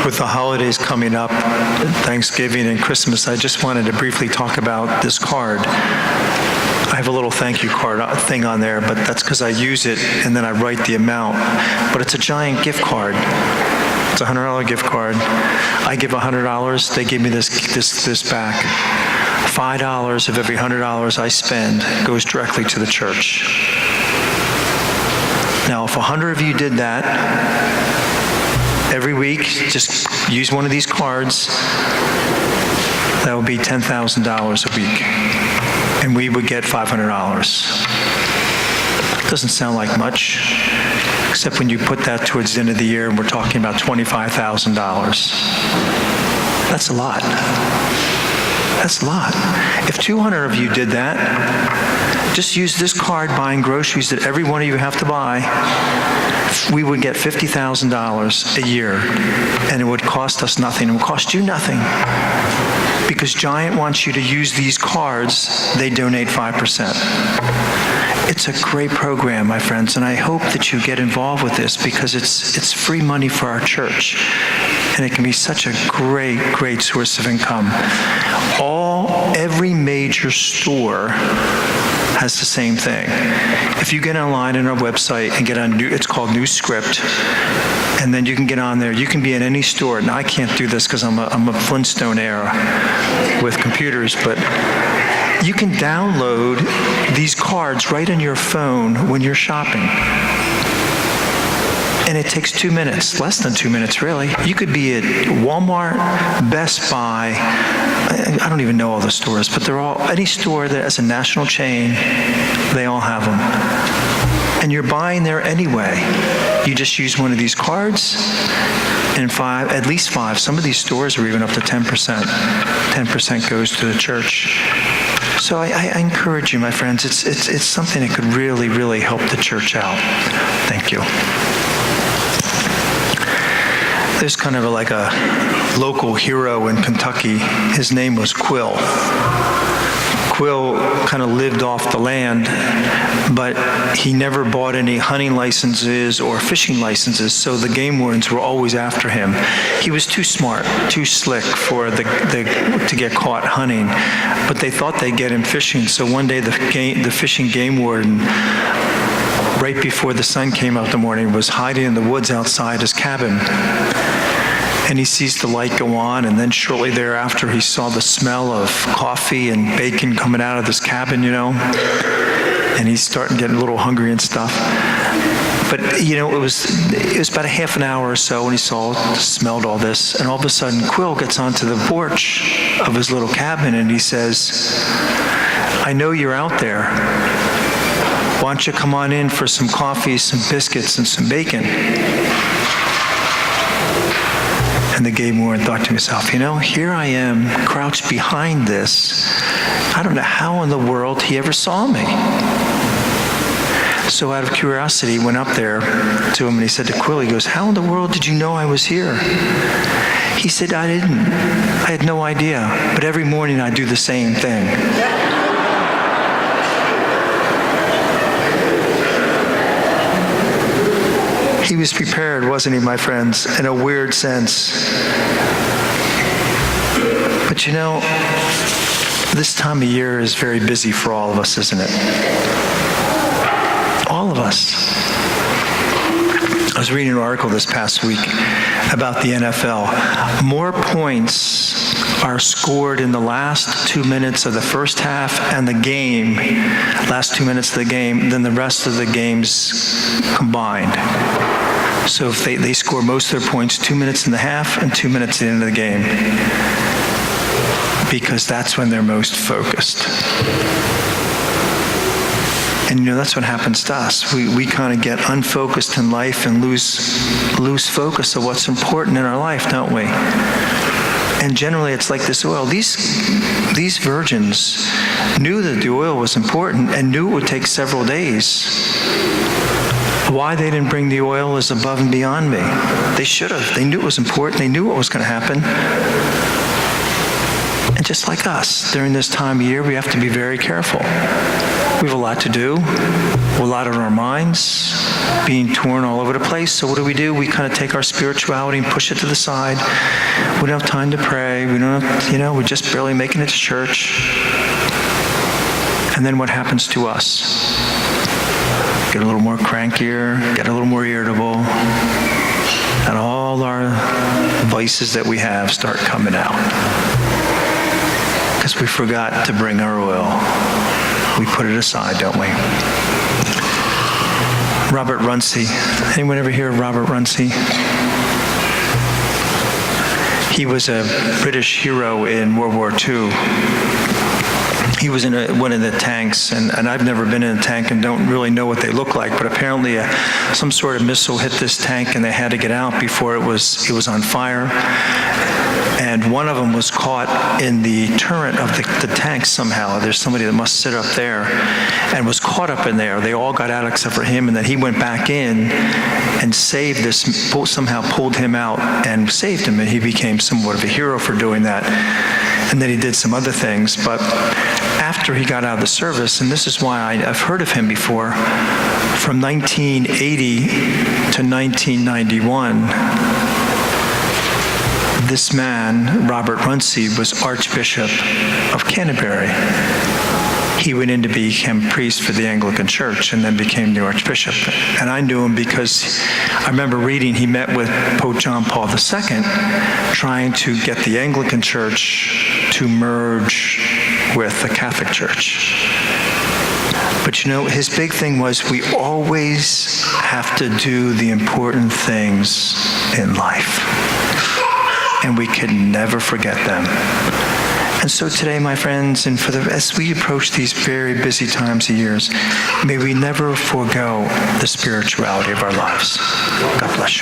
With the holidays coming up, Thanksgiving and Christmas, I just wanted to briefly talk about this card. I have a little thank you card thing on there, but that's because I use it and then I write the amount. But it's a giant gift card. It's a $100 gift card. I give $100. They give me this back. $5 of every $100 I spend goes directly to the church. Now, if 100 of you did that every week, just use one of these cards, that would be $10,000 a week. And we would get $500. Doesn't sound like much, except when you put that towards the end of the year and we're talking about $25,000. That's a lot. That's a lot. If 200 of you did that, just use this card buying groceries that every one of you have to buy, we would get $50,000 a year, and it would cost us nothing. It would cost you nothing. Because Giant wants you to use these cards, they donate 5%. It's a great program, my friends, and I hope that you get involved with this because it's free money for our church, and it can be such a great source of income. Every major store has the same thing. If you get online on our website and get on it's called New Script, and then you can get on there. You can be in any store. Now I can't do this because I'm a Flintstone era with computers, but you can download these cards right on your phone when you're shopping. And it takes 2 minutes, less than 2 minutes really. You could be at Walmart, Best Buy, I don't even know all the stores, but they're all, any store that has a national chain, they all have them. And you're buying there anyway. You just use one of these cards, and at least five, some of these stores are even up to 10%. 10% goes to the church. So I encourage you, my friends, it's something that could really help the church out. Thank you. There's kind of like a local hero in Kentucky. His name was Quill. Quill kind of lived off the land, but he never bought any hunting licenses or fishing licenses, so the game wardens were always after him. He was too smart, too slick for to get caught hunting, but they thought they'd get him fishing. So one day the fishing game warden, right before the sun came out in the morning, was hiding in the woods outside his cabin. And he sees the light go on, and then shortly thereafter he saw the smell of coffee and bacon coming out of this cabin, and he's starting to get a little hungry and stuff. But it was about a half an hour or so when he smelled all this, and all of a sudden Quill gets onto the porch of his little cabin and he says, "I know you're out there. Why don't you come on in for some coffee, some biscuits, and some bacon?" And the game warden thought to himself, here I am crouched behind this. I don't know how in the world he ever saw me. So out of curiosity, he went up there to him and he said to Quill, he goes, "How in the world did you know I was here?" He said, "I didn't. I had no idea. But every morning I do the same thing." He was prepared, wasn't he, my friends, in a weird sense. But this time of year is very busy for all of us, isn't it? All of us. I was reading an article this past week about the NFL. More points are scored in the last 2 minutes of the first half and the game, last 2 minutes of the game, than the rest of the games combined. So if they score most of their points 2 minutes in the half and 2 minutes at the end of the game, because that's when they're most focused. And that's what happens to us. We kind of get unfocused in life and lose focus of what's important in our life, don't we? And generally it's like this oil. These virgins knew that the oil was important and knew it would take several days. Why they didn't bring the oil is above and beyond me. They should have. They knew it was important. They knew what was going to happen. And just like us, during this time of year, we have to be very careful. We have a lot to do, a lot on our minds, being torn all over the place. So what do? We kind of take our spirituality and push it to the side. We don't have time to pray. We don't have, we're just barely making it to church. And then what happens to us? Get a little more crankier, get a little more irritable, and all our vices that we have start coming out. Because we forgot to bring our oil. We put it aside, don't we? Robert Runcie. Anyone ever hear of Robert Runcie? He was a British hero in World War II. He was in one of the tanks, and I've never been in a tank and don't really know what they look like, but apparently some sort of missile hit this tank and they had to get out before it was on fire. And one of them was caught in the turret of the tank somehow. There's somebody that must sit up there and was caught up in there. They all got out except for him, and then he went back in and saved this, somehow pulled him out and saved him, and he became somewhat of a hero for doing that. And then he did some other things. But after he got out of the service, and this is why I've heard of him before, from 1980 to 1991, this man, Robert Runcie, was Archbishop of Canterbury. He went in to become priest for the Anglican Church and then became the Archbishop. And I knew him because I remember reading he met with Pope John Paul II trying to get the Anglican Church to merge with the Catholic Church. But his big thing was we always have to do the important things in life. And we can never forget them. And so today, my friends, and as we approach these very busy times of years, may we never forego the spirituality of our lives. God bless you.